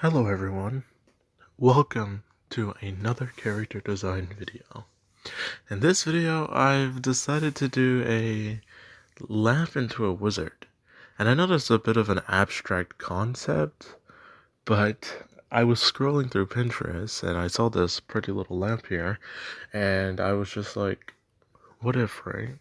Hello everyone, welcome to another character design video. In this video, I've decided to do a lamp into a wizard. And I know that's a bit of an abstract concept, but I was scrolling through Pinterest and I saw this pretty little lamp here, and I was just like, what if, right?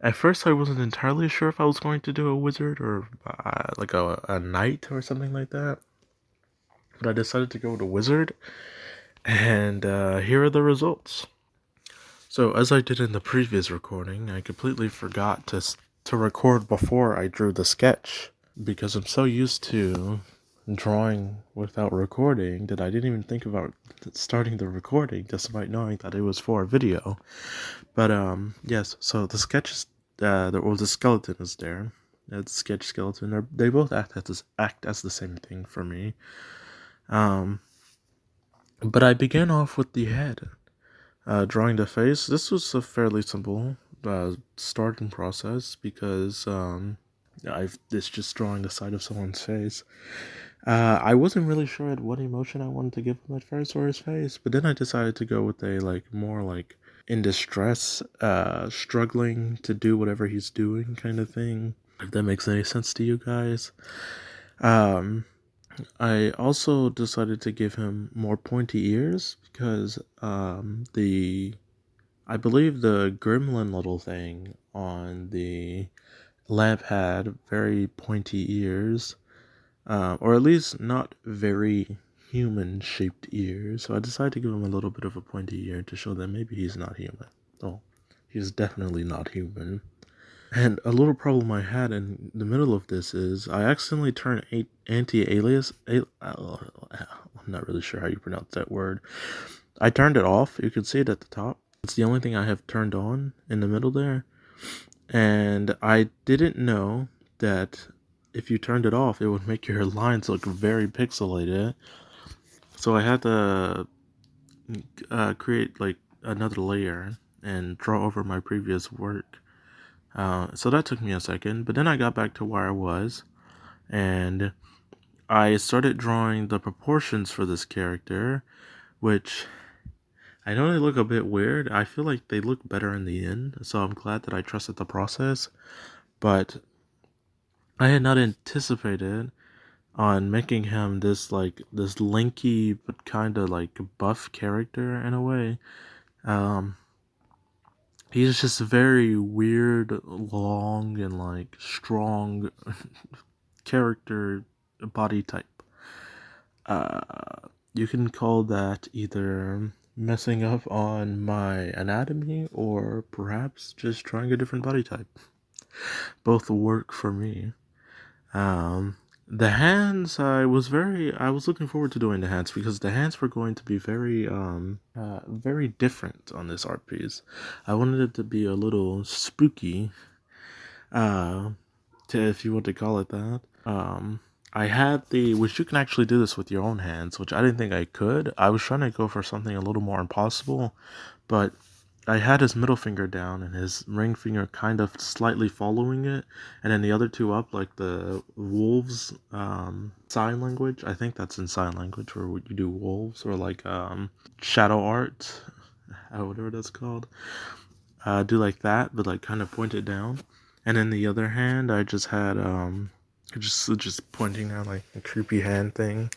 At first I wasn't entirely sure if I was going to do a wizard or like a knight or something like that. But I decided to go with a wizard, and here are the results. So as I did in the previous recording, I completely forgot to record before I drew the sketch, because I'm so used to drawing without recording that I didn't even think about starting the recording, despite knowing that it was for a video. But yes, so the sketch is the skeleton is there. It's sketch skeleton. They both act as the same thing for me. But I began off with the head. Drawing the face, this was a fairly simple starting process because it's just drawing the side of someone's face. I wasn't really sure at what emotion I wanted to give him at first or his face, but then I decided to go with a more in distress, struggling to do whatever he's doing kind of thing. If that makes any sense to you guys. I also decided to give him more pointy ears because I believe the gremlin little thing on the lamp had very pointy ears, or at least not very human shaped ears. So I decided to give him a little bit of a pointy ear to show that maybe he's not human. Oh, he's definitely not human. And a little problem I had in the middle of this is I accidentally turned anti-alias. I'm not really sure how you pronounce that word. I turned it off. You can see it at the top. It's the only thing I have turned on in the middle there. And I didn't know that if you turned it off, it would make your lines look very pixelated. So I had to create like another layer and draw over my previous work. So that took me a second, but then I got back to where I was, and I started drawing the proportions for this character, which I know they look a bit weird. I feel like they look better in the end, so I'm glad that I trusted the process, but I had not anticipated on making him this lanky but kind of like buff character in a way. He's just very weird, long, and like strong character body type. You can call that either messing up on my anatomy or perhaps just trying a different body type. Both work for me. The hands, I was looking forward to doing the hands because the hands were going to be very different on this art piece. I wanted it to be a little spooky, if you want to call it that. I had which you can actually do this with your own hands, which I didn't think I could. I was trying to go for something a little more impossible, but I had his middle finger down and his ring finger kind of slightly following it, and then the other two up like the wolves sign language. I think that's in sign language where you do wolves, or like shadow art, whatever that's called. Do like that, but like kind of point it down. And in the other hand, I just had just pointing out like a creepy hand thing.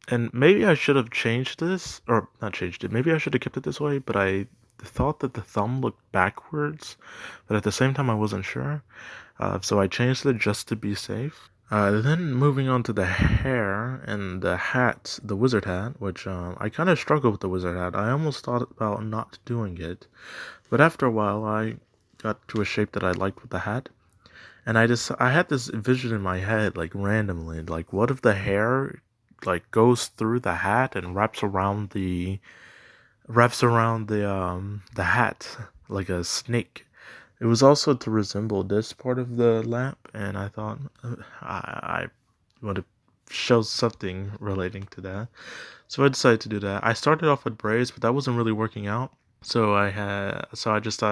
And maybe I should have changed this, or not changed it. Maybe I should have kept it this way, but I thought that the thumb looked backwards, but at the same time I wasn't sure. So I changed it just to be safe. Then moving on to the hair and the hat, the wizard hat, which I kind of struggled with the wizard hat. I almost thought about not doing it, but after a while I got to a shape that I liked with the hat. And I had this vision in my head, like randomly, like what if the hair like goes through the hat and wraps around the hat like a snake. It was also to resemble this part of the lamp, and I thought I want to show something relating to that, so I decided to do that. I started off with braids, but that wasn't really working out. So I just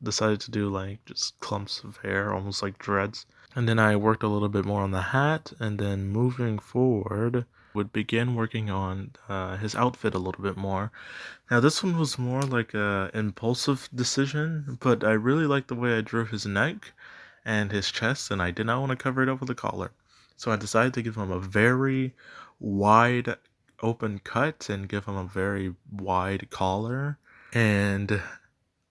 decided to do like just clumps of hair, almost like dreads. And then I worked a little bit more on the hat, and then moving forward, would begin working on his outfit a little bit more. Now this one was more like a impulsive decision, but I really liked the way I drew his neck and his chest, and I did not want to cover it up with a collar. So I decided to give him a very wide open cut and give him a very wide collar. And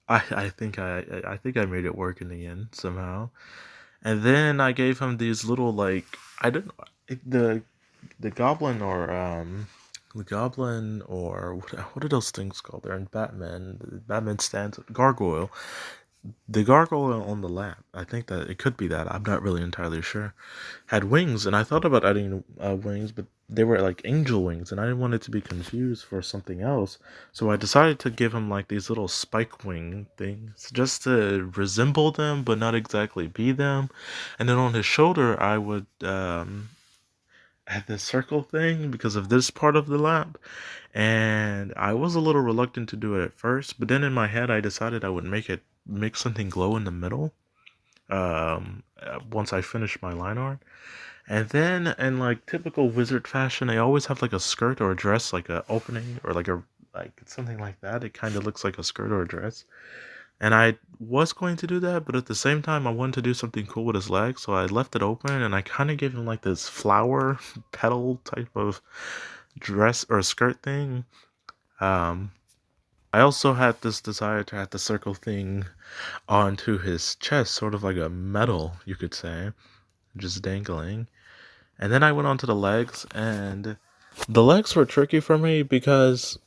I think I made it work in the end somehow. And then I gave him these little like I don't know the goblin or what are those things called? They're in Batman. Batman stands gargoyle. The gargoyle on the lap. I think that it could be that. I'm not really entirely sure. Had wings, and I thought about adding wings, but they were like angel wings, and I didn't want it to be confused for something else. So I decided to give him like these little spike wing things, just to resemble them, but not exactly be them. And then on his shoulder, I would add this circle thing because of this part of the lap. And I was a little reluctant to do it at first, but then in my head, I decided I would make something glow in the middle. Once I finished my line art. And then, in like typical wizard fashion, they always have like a skirt or a dress, like a opening or like something like that. It kind of looks like a skirt or a dress. And I was going to do that, but at the same time, I wanted to do something cool with his legs, so I left it open and I kind of gave him like this flower petal type of dress or skirt thing. Um, I also had this desire to add the circle thing onto his chest, sort of like a medal, you could say, just dangling. And then I went on to the legs, and the legs were tricky for me because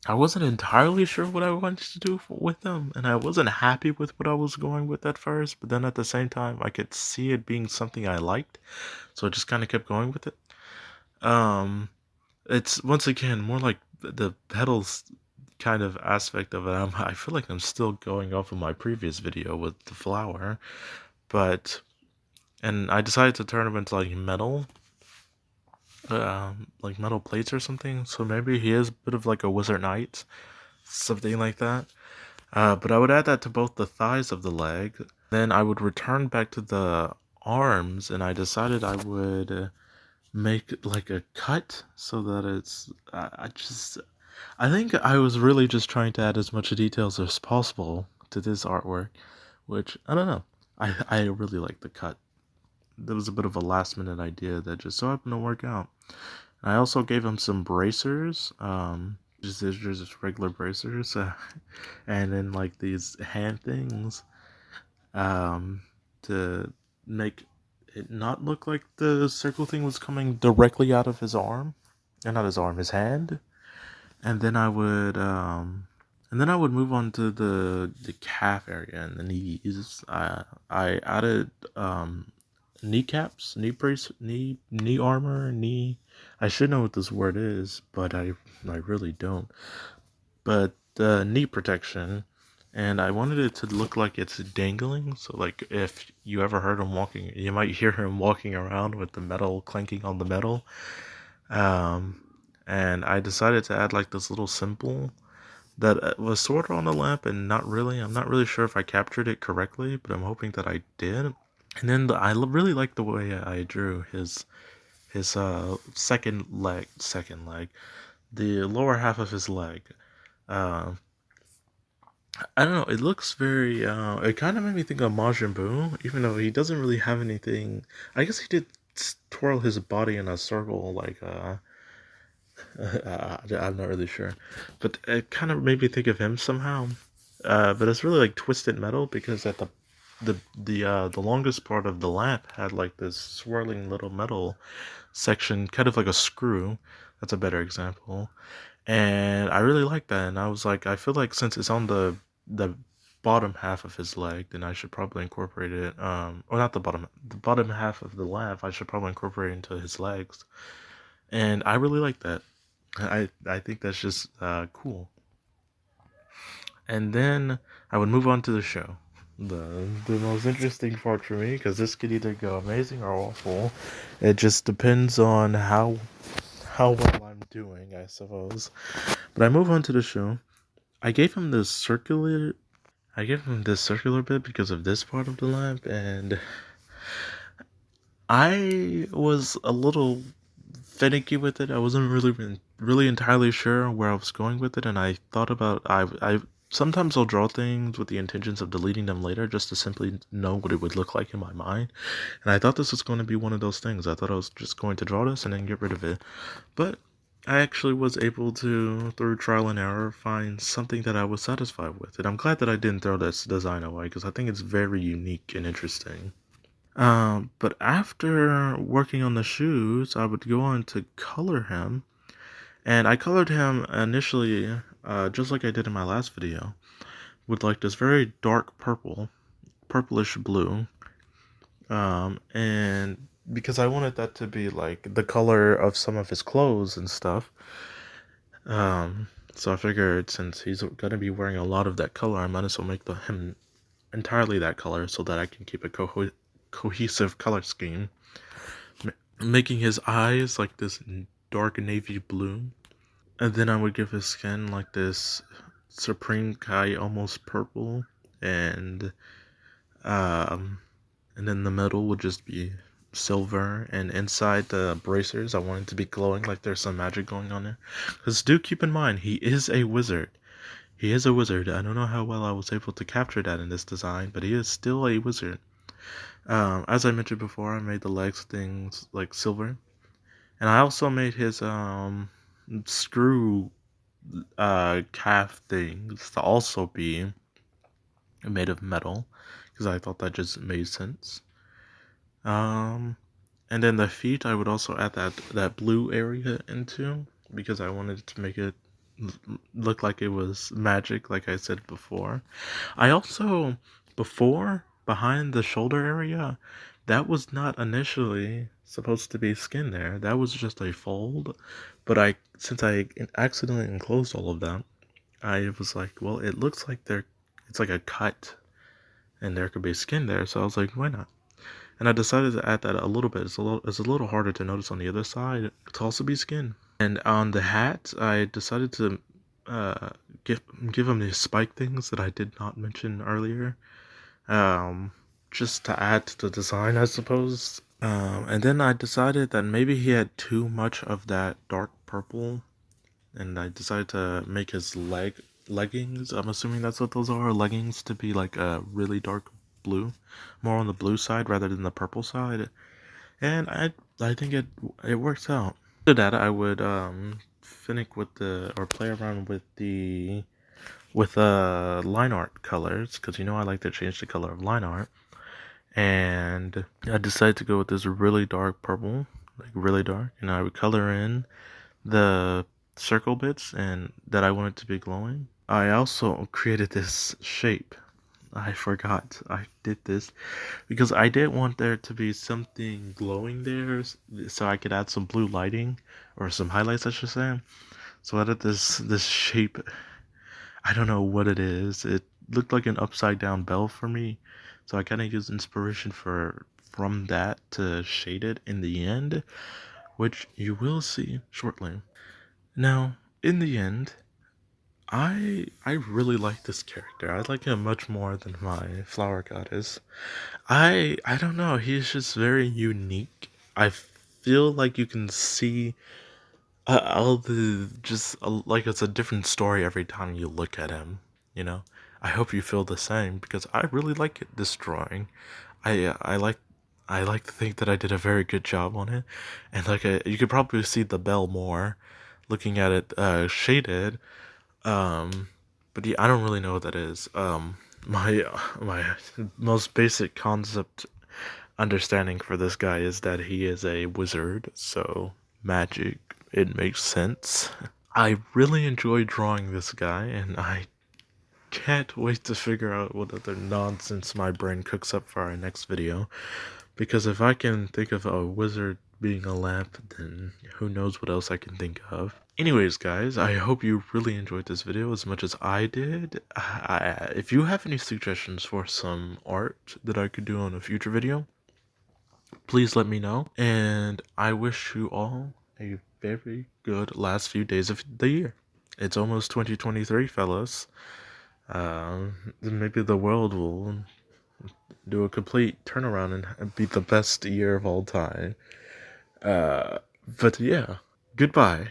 I wasn't entirely sure what I wanted to do with them, and I wasn't happy with what I was going with at first, but then at the same time, I could see it being something I liked, so I just kind of kept going with it. Um, it's once again more like the pedals kind of aspect of it. I feel like I'm still going off of my previous video with the flower, but and I decided to turn them into like metal plates or something. So maybe he is a bit of like a wizard knight, something like that. But I would add that to both the thighs of the leg. Then I would return back to the arms, and I decided I would make like a cut so that it's. I think I was really just trying to add as much details as possible to this artwork, which I don't know. I really like the cut. There was a bit of a last minute idea that just so happened to work out. I also gave him some bracers, just regular bracers, and then like these hand things, to make it not look like the circle thing was coming directly out of his arm, and not his arm, his hand. And then I would move on to the calf area and the knees. I added kneecaps, knee brace, knee armor, knee. I should know what this word is, but I really don't. But knee protection, and I wanted it to look like it's dangling. So like if you ever heard him walking, you might hear him walking around with the metal clanking on the metal. Um, and I decided to add like this little symbol that was sort of on the lamp and not really. I'm not really sure if I captured it correctly, but I'm hoping that I did. And then really like the way I drew his second leg, the lower half of his leg. Uh, I don't know. It looks very. It kind of made me think of Majin Buu, even though he doesn't really have anything. I guess he did twirl his body in a circle, like I'm not really sure, but it kind of made me think of him somehow. But it's really like twisted metal because at the longest part of the lamp had like this swirling little metal section, kind of like a screw. That's a better example. And I really like that. And I was like, I feel like since it's on the bottom half of his leg, then I should probably incorporate it. Or not the bottom half of the lamp. I should probably incorporate it into his legs. And I really like that. I think that's just cool. And then I would move on to the show. The most interesting part for me, because this could either go amazing or awful. It just depends on how well I'm doing, I suppose. But I move on to the show. I gave him this circular. I gave him this circular bit because of this part of the lamp, and I was a little finicky with it. I wasn't really entirely sure where I was going with it, and I thought about I sometimes I'll draw things with the intentions of deleting them later just to simply know what it would look like in my mind. And I thought this was going to be one of those things. I thought I was just going to draw this and then get rid of it. But I actually was able to, through trial and error, find something that I was satisfied with. And I'm glad that I didn't throw this design away because I think it's very unique and interesting. But after working on the shoes, I would go on to color him. And I colored him initially, just like I did in my last video, with like this very dark purplish blue. And because I wanted that to be like the color of some of his clothes and stuff. So I figured since he's gonna be wearing a lot of that color, I might as well make him entirely that color so that I can keep a cohesive color scheme. Making his eyes like this dark navy blue. And then I would give his skin like this supreme kai almost purple, and um and then the middle would just be silver, and inside the bracers I want it to be glowing like there's some magic going on there. Because do keep in mind, he is a wizard. He is a wizard. I don't know how well I was able to capture that in this design, but he is still a wizard. As I mentioned before, I made the legs things like silver, and I also made his screw calf things to also be made of metal because I thought that just made sense. And then the feet I would also add that blue area into because I wanted to make it look like it was magic, like I said before. I also, before, behind the shoulder area, that was not initially supposed to be skin there. That was just a fold. But since I accidentally enclosed all of that, I was like, well, it looks like it's like a cut and there could be skin there. So I was like, why not? And I decided to add that a little bit. It's a little harder to notice on the other side to also be skin. And on the hat, I decided to uh, give him these spike things that I did not mention earlier, just to add to the design, I suppose. And then I decided that maybe he had too much of that dark purple, and I decided to make his leggings. I'm assuming that's what those are, leggings, to be like a really dark blue, more on the blue side rather than the purple side. And I think it works out. After that, I would finick with or play around with line art colors, because you know I like to change the color of line art. And I decided to go with this really dark purple, like really dark, and I would color in the circle bits and that I wanted to be glowing. I also created this shape. I forgot I did this because I didn't want there to be something glowing there, so I could add some blue lighting or some highlights, I should say. So I did this shape. I don't know what it is. It looked like an upside down bell for me, so I kind of used inspiration from that to shade it in the end, which you will see shortly. Now, in the end, I really like this character. I like him much more than my flower goddess. I don't know, he's just very unique. I feel like you can see all the just like it's a different story every time you look at him, you know. I hope you feel the same because I really like this drawing. I like to think that I did a very good job on it, and like you could probably see the bell more looking at it shaded. um, but yeah, I don't really know what that is. My most basic concept understanding for this guy is that he is a wizard, so magic. It makes sense. I really enjoy drawing this guy, and I can't wait to figure out what other nonsense my brain cooks up for our next video. Because if I can think of a wizard being a lamp, then who knows what else I can think of. Anyways, guys, I hope you really enjoyed this video as much as I did. If you have any suggestions for some art that I could do on a future video, please let me know. And I wish you all a very good last few days of the year. It's almost 2023, fellas. Maybe the world will do a complete turnaround and be the best year of all time. But yeah, goodbye.